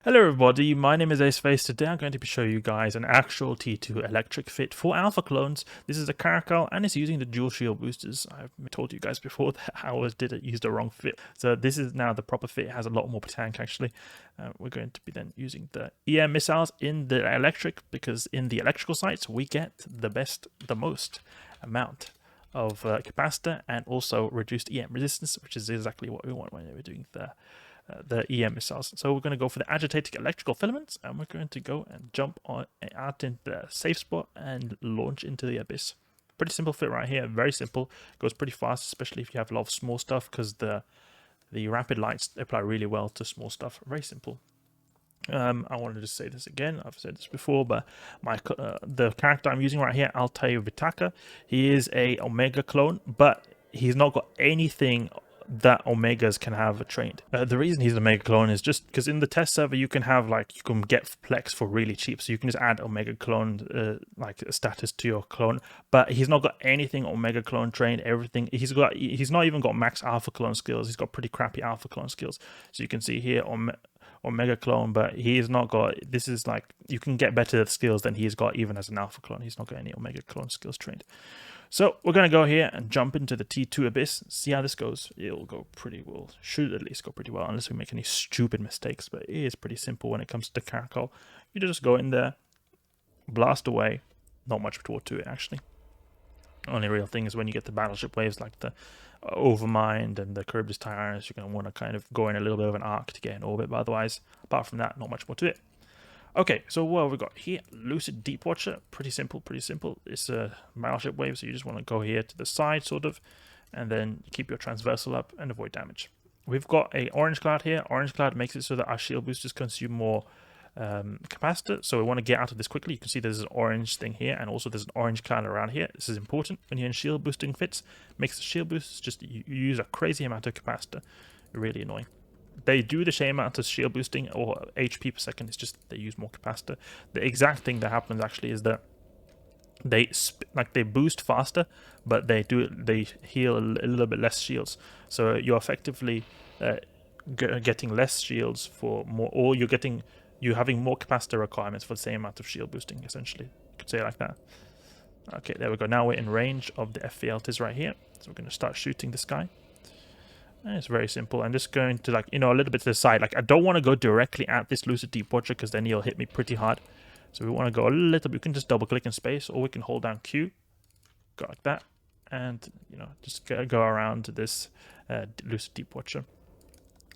Hello everybody, my name is Aceface. Today I'm going to be showing you guys an actual T2 electric fit for alpha clones. This is a Caracal and it's using the dual shield boosters. I've told you guys before that I always use the wrong fit. So this is now the proper fit. It has a lot more tank actually. We're going to be then using the EM missiles in the electric, because in the electrical sites we get the most amount of capacitor and also reduced EM resistance, which is exactly what we want when we're doing the EM missiles. So we're going to go for the agitating electrical filaments, and we're going to go and jump out into the safe spot and launch into the abyss. Pretty simple fit right here, very simple. Goes pretty fast, especially if you have a lot of small stuff, because the rapid lights apply really well to small stuff. Very simple. I wanted to say this again. I've said this before, but the character I'm using right here, Altair Vitaka, he is a Omega clone, but he's not got anything that Omegas can have trained. The reason he's an Omega clone is just because in the test server you can have you can get Plex for really cheap, so you can just add Omega clone status to your clone. But he's not got anything Omega clone trained. Everything he's not even got max alpha clone skills. He's got pretty crappy alpha clone skills. So you can see here Omega clone, but he's not got. This is you can get better skills than he's got even as an alpha clone. He's not got any Omega clone skills trained. So we're going to go here and jump into the T2 Abyss, see how this goes. It'll go pretty well, should at least go pretty well, unless we make any stupid mistakes, but it is pretty simple when it comes to Caracal. You just go in there, blast away, not much to it actually. Only real thing is when you get the battleship waves like the Overmind and the Charybdis Tyrannus, you're going to want to kind of go in a little bit of an arc to get in orbit, but otherwise, apart from that, not much more to it. Okay, so what have we got here? Lucid Deep Watcher, pretty simple. It's a battleship wave, so you just want to go here to the side, sort of, and then keep your transversal up and avoid damage. We've got a Orange Cloud here. Orange Cloud makes it so that our shield boosters consume more capacitor, so we want to get out of this quickly. You can see there's an orange thing here, and also there's an orange cloud around here. This is important when you're in shield boosting fits. Makes the shield boosters just you use a crazy amount of capacitor. Really annoying. They do the same amount of shield boosting or HP per second. It's just they use more capacitor. The exact thing that happens actually is that they boost faster, but they heal a little bit less shields. So you're effectively getting less shields for more, or you're having more capacitor requirements for the same amount of shield boosting. Essentially, you could say it like that. Okay, there we go. Now we're in range of the FVLTs right here, so we're going to start shooting this guy. And it's very simple. I'm just going to a little bit to the side. I don't want to go directly at this Lucid Deep Watcher, because then he'll hit me pretty hard. So we want to go a little bit. We can just double click in space, or we can hold down Q, go like that, and just go around this Lucid Deep Watcher.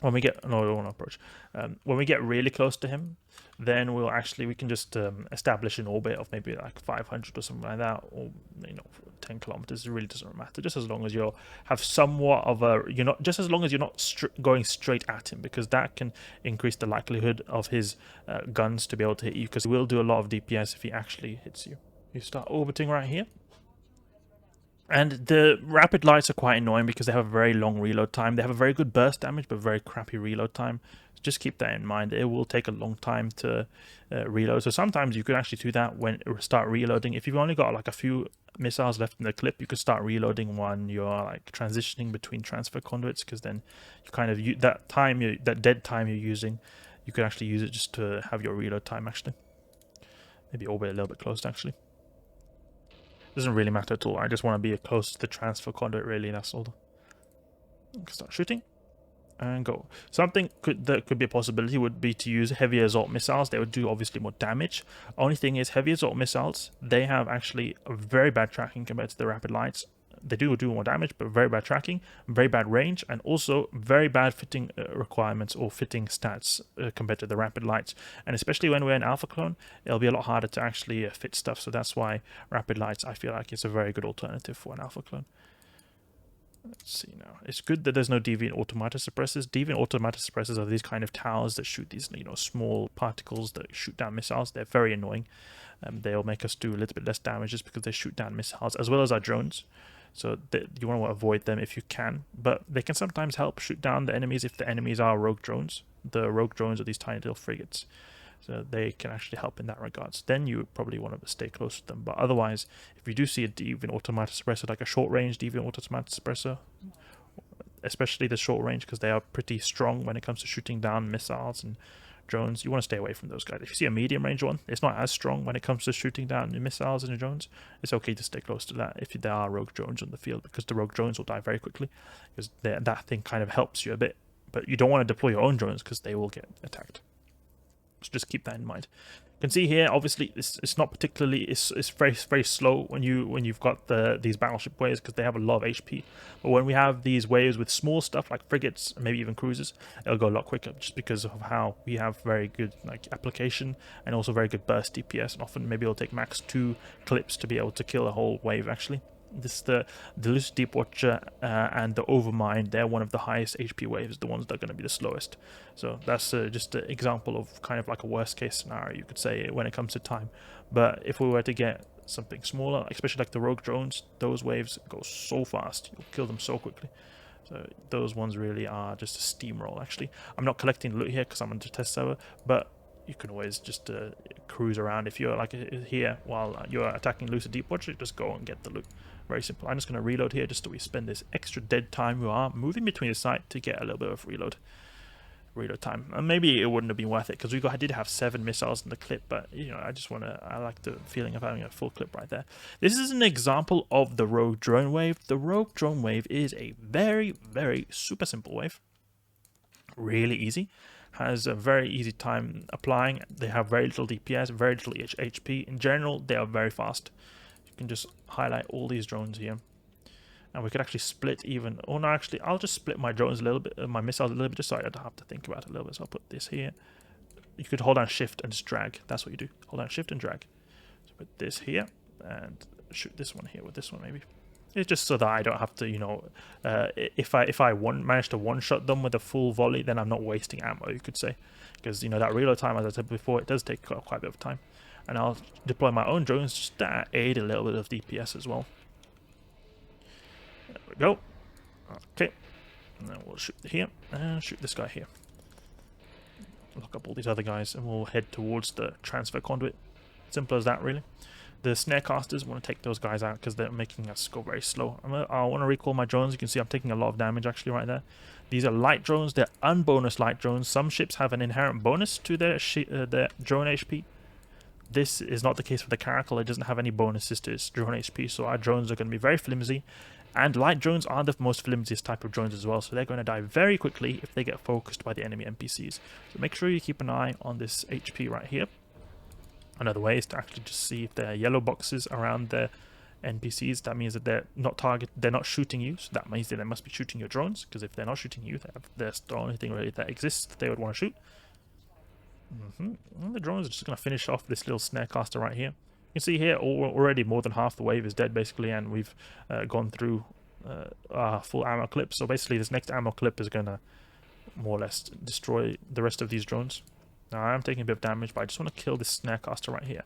When we get when we get really close to him, then we can just establish an orbit of maybe 500 or something like that, or 10 kilometers. It really doesn't matter, just as long as you have somewhat of a as long as you're not going straight at him, because that can increase the likelihood of his guns to be able to hit you, because he will do a lot of DPS if he actually hits you. You start orbiting right here. And the rapid lights are quite annoying because they have a very long reload time. They have a very good burst damage, but very crappy reload time. Just keep that in mind. It will take a long time to reload. So sometimes you could actually do that when it start reloading. If you've only got a few missiles left in the clip, you could start reloading when you're transitioning between transfer conduits, because then you kind of that dead time you're using, you could actually use it just to have your reload time actually. Maybe orbit a little bit close actually. Doesn't really matter at all. I just want to be close to the transfer conduit, really. That's all. Start shooting and go. Something that could be a possibility would be to use heavy assault missiles. They would do obviously more damage. Only thing is, heavy assault missiles, they have actually a very bad tracking compared to the rapid lights. They do more damage, but very bad tracking, very bad range, and also very bad fitting requirements or fitting stats compared to the rapid lights. And especially when we're in alpha clone, it'll be a lot harder to actually fit stuff. So that's why rapid lights, I feel like, is a very good alternative for an alpha clone. Let's see now. It's good that there's no deviant automata suppressors. Deviant automata suppressors are these kind of towers that shoot these small particles that shoot down missiles. They're very annoying. They'll make us do a little bit less damage just because they shoot down missiles, as well as our drones. So you want to avoid them if you can, but they can sometimes help shoot down the enemies if the enemies are rogue drones. The rogue drones are these tiny little frigates, so they can actually help in that regards. Then you would probably want to stay close to them, but otherwise, if you do see a deviant automata suppressor, like a short range deviant automata suppressor, especially the short range, because they are pretty strong when it comes to shooting down missiles and drones, you want to stay away from those guys. If you see a medium range one, it's not as strong when it comes to shooting down missiles and drones. It's okay to stay close to that if there are rogue drones on the field, because the rogue drones will die very quickly, because that thing kind of helps you a bit. But you don't want to deploy your own drones because they will get attacked. So just keep that in mind. You can see here, obviously, it's not particularly, it's very slow when you've got these battleship waves, because they have a lot of HP. But when we have these waves with small stuff like frigates, maybe even cruisers, it'll go a lot quicker, just because of how we have very good application and also very good burst DPS. And often maybe it'll take max 2 clips to be able to kill a whole wave actually. This the Lucid Deep Watcher and the Overmind. They're one of the highest HP waves, the ones that are going to be the slowest. So that's just an example of kind of like a worst case scenario, you could say, when it comes to time. But if we were to get something smaller, especially like the rogue drones, those waves go so fast, you'll kill them so quickly. So those ones really are just a steamroll actually. I'm not collecting loot here because I'm on the test server, but you can always just cruise around. If you're like here while you're attacking Lucid Deep Watcher, just go and get the loot. Very simple. I'm just going to reload here just so we spend this extra dead time we are moving between the site to get a little bit of reload time. And maybe it wouldn't have been worth it because I did have 7 missiles in the clip, but I like the feeling of having a full clip right there. This is an example of the rogue drone wave. The rogue drone wave is a very, very super simple wave. Really easy. Has a very easy time applying. They have very little DPS, very little HP. In general, they are very fast. You can just highlight all these drones here, and we could actually split even. Oh no, actually, I'll just split my drones a little bit, my missiles a little bit, just so I don't have to think about it a little bit. So I'll put this here. You could hold down Shift and just drag. That's what you do. Hold down Shift and drag. So put this here and shoot this one here with this one maybe. It's just so that I don't have to, if I manage to one-shot them with a full volley, then I'm not wasting ammo, you could say. Because, that reload time, as I said before, it does take quite a bit of time. And I'll deploy my own drones just to aid a little bit of DPS as well. There we go. Okay. And then we'll shoot here, and shoot this guy here. Lock up all these other guys, and we'll head towards the transfer conduit. Simple as that, really. The snare casters want to take those guys out because they're making us go very slow. I want to recall my drones. You can see I'm taking a lot of damage actually right there. These are light drones. They're unbonus light drones. Some ships have an inherent bonus to their drone HP. This is not the case with the Caracal. It doesn't have any bonuses to its drone HP, so our drones are going to be very flimsy. And light drones are the most flimsiest type of drones as well, so they're going to die very quickly if they get focused by the enemy NPCs. So make sure you keep an eye on this HP right here. Another way is to actually just see if there are yellow boxes around the NPCs. That means that they're not shooting you, so that means that they must be shooting your drones, because if they're not shooting you, that's the only thing really that exists that they would want to shoot. And the drones are just going to finish off this little snare caster right here. You can see here already more than half the wave is dead basically, and we've gone through our full ammo clip. So basically this next ammo clip is going to more or less destroy the rest of these drones. Now I am taking a bit of damage, but I just want to kill this snare caster right here.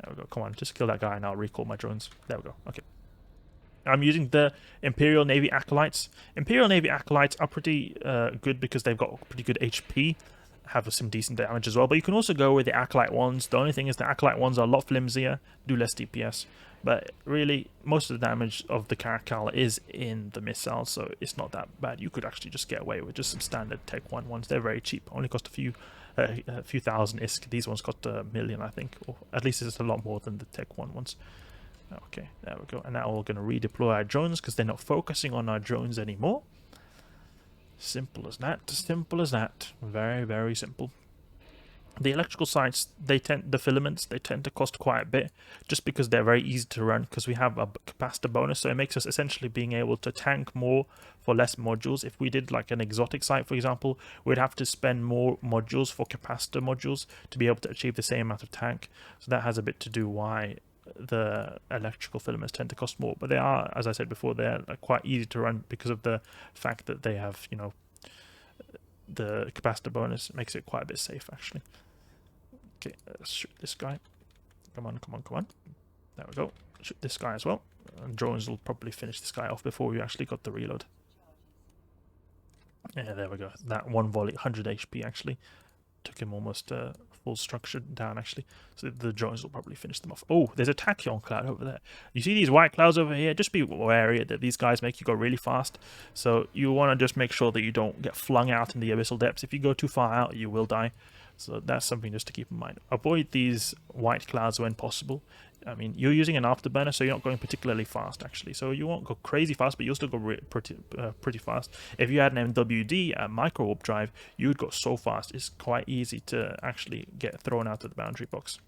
There we go. Come on, just kill that guy and I'll recall my drones. There we go. Okay. I'm using the Imperial Navy Acolytes. Imperial Navy Acolytes are pretty good because they've got pretty good HP. Have some decent damage as well, but you can also go with the Acolyte ones. The only thing is the Acolyte ones are a lot flimsier, do less DPS, but really most of the damage of the Caracal is in the missiles, so it's not that bad. You could actually just get away with just some standard Tech 1 ones. They're very cheap, only cost a few thousand ISK. These ones cost 1 million, I think, or at least it's a lot more than the Tech 1 ones. Okay, there we go. And now we're going to redeploy our drones because they're not focusing on our drones anymore. Simple as that, simple as that. Very, very simple. The electrical sites, the filaments, they tend to cost quite a bit just because they're very easy to run, because we have a capacitor bonus, so it makes us essentially being able to tank more for less modules. If we did like an exotic site, for example, we'd have to spend more modules for capacitor modules to be able to achieve the same amount of tank. So that has a bit to do why the electrical filaments tend to cost more, but they are, as I said before, they're quite easy to run because of the fact that they have, the capacitor bonus. Makes it quite a bit safe actually. Okay, let's shoot this guy. Come on, come on, come on. There we go. Shoot this guy as well. And drones will probably finish this guy off before we actually got the reload. Yeah, there we go. That one volley, 100 HP actually. Took him almost full whole structure down actually. So the drones will probably finish them off. Oh, there's a tachyon cloud over there. You see these white clouds over here? Just be wary that these guys make you go really fast. So you want to just make sure that you don't get flung out in the abyssal depths. If you go too far out, you will die. So that's something just to keep in mind. Avoid these white clouds when possible. I mean, you're using an afterburner, so you're not going particularly fast, actually. So you won't go crazy fast, but you'll still go pretty fast. If you had an MWD, a micro warp drive, you would go so fast. It's quite easy to actually get thrown out of the boundary box.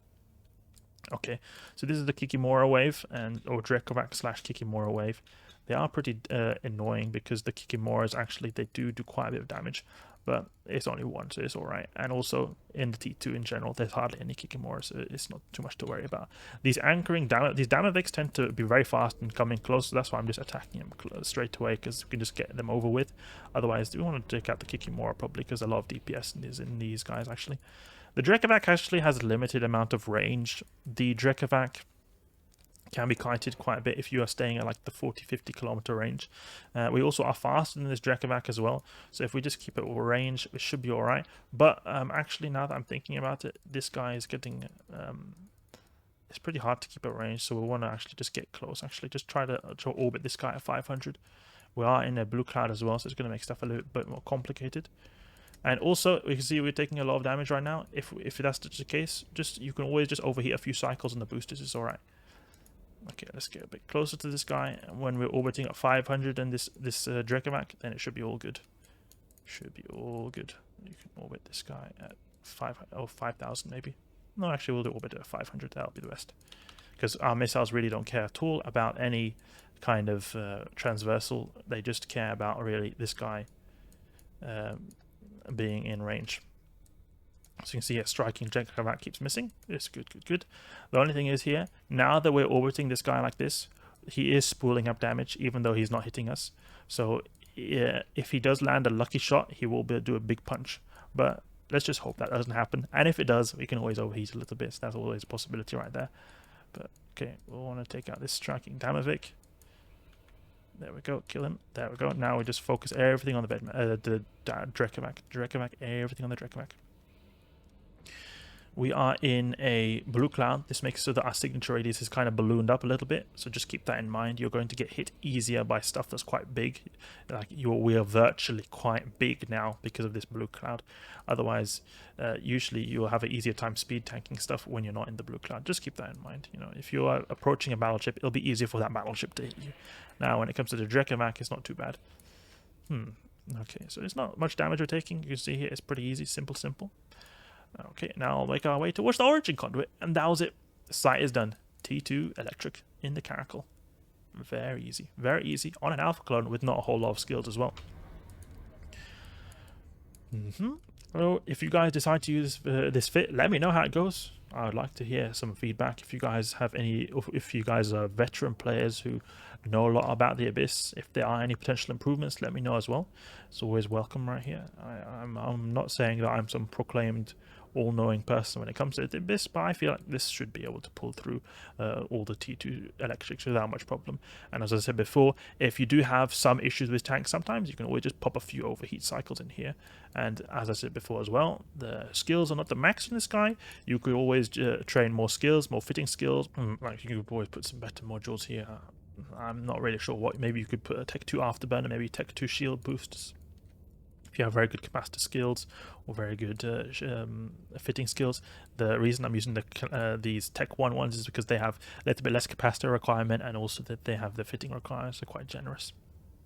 Okay, so this is the Kikimora wave, or Drekavac / Kikimora wave. They are pretty annoying because the Kikimoras actually, they do quite a bit of damage, but it's only one, so it's alright. And also in the T2 in general, there's hardly any Kikimoras, so it's not too much to worry about. These anchoring these Damaviks tend to be very fast and coming close, so that's why I'm just attacking them straight away, because we can just get them over with. Otherwise, we want to take out the Kikimora probably, because a lot of DPS is in these guys actually. The Drekavac actually has a limited amount of range. The Drekavac can be kited quite a bit if you are staying at like the 40-50 kilometer range. We also are faster than this Drekavac as well, so if we just keep it all range, it should be alright. But actually, now that I'm thinking about it, this guy is getting it's pretty hard to keep it range, so we want to actually just get close. Actually, just try to orbit this guy at 500. We are in a blue cloud as well, so it's going to make stuff a little bit more complicated. And also, we can see we're taking a lot of damage right now. If that's the case, you can always just overheat a few cycles on the boosters. It's alright. Okay, let's get a bit closer to this guy. And when we're orbiting at 500 and this Drekavac, then it should be all good. Should be all good. You can orbit this guy at 5,000 maybe. No, actually, we'll do orbit at 500. That'll be the best. Because our missiles really don't care at all about any kind of transversal. They just care about really this guy being in range. So you can see here, striking Drekavac keeps missing. It's good, good, good. The only thing is here, now that we're orbiting this guy like this, he is spooling up damage, even though he's not hitting us. So if he does land a lucky shot, he will do a big punch. But let's just hope that doesn't happen. And if it does, we can always overheat a little bit. So that's always a possibility right there. But okay, we'll want to take out this striking Damavik. There we go, kill him. There we go. Now we just focus everything on the Drekavac. Everything on the Drekavac. We are in a blue cloud. This makes it so that our signature radius is kind of ballooned up a little bit. So just keep that in mind. You're going to get hit easier by stuff that's quite big. Like we are virtually quite big now because of this blue cloud. Otherwise, usually you'll have an easier time speed tanking stuff when you're not in the blue cloud. Just keep that in mind. You know, if you are approaching a battleship, it'll be easier for that battleship to hit you. Now, when it comes to the Drekavac, it's not too bad. Okay, so it's not much damage we're taking. You can see here it's pretty easy, simple. Okay, now I'll make our way towards the origin conduit, and that was it. The site is done. T2 electric in the Caracal. Very easy on an alpha clone with not a whole lot of skills as well. So if you guys decide to use this fit, let me know how it goes. I would like to hear some feedback. If you guys have if you guys are veteran players who know a lot about the Abyss, if there are any potential improvements, let me know as well. It's always welcome right here. I'm not saying that I'm some proclaimed all-knowing person when it comes to the Abyss, but I feel like this should be able to pull through all the T2 electrics without much problem. And as I said before, if you do have some issues with tanks sometimes, you can always just pop a few overheat cycles in here. And as I said before as well, the skills are not the max in this guy. You could always train more skills, more fitting skills. Like you could always put some better modules here. I'm not really sure what. Maybe you could put a Tech 2 Afterburner, maybe Tech 2 shield boosters. If you have very good capacitor skills or very good fitting skills. The reason I'm using these Tech 1 ones is because they have a little bit less capacitor requirement, and also that they have the fitting requirements. They're quite generous.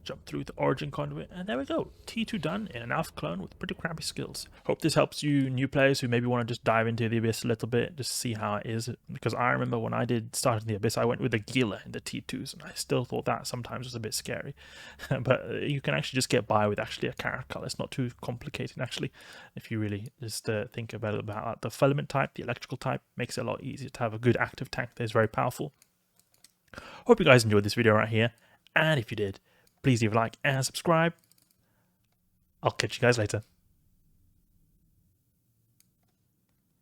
Jump through the origin conduit, and there we go. T2 done in an alpha clone with pretty crappy skills. Hope this helps you new players who maybe want to just dive into the Abyss a little bit, just see how it is. Because I remember when I started in the Abyss, I went with the Gila in the T2s, and I still thought that sometimes was a bit scary. But you can actually just get by with actually a Caracal. It's not too complicated actually. If you really just think about the filament type, the electrical type, makes it a lot easier to have a good active tank that is very powerful. Hope you guys enjoyed this video right here, and if you did, please leave a like and subscribe. I'll catch you guys later.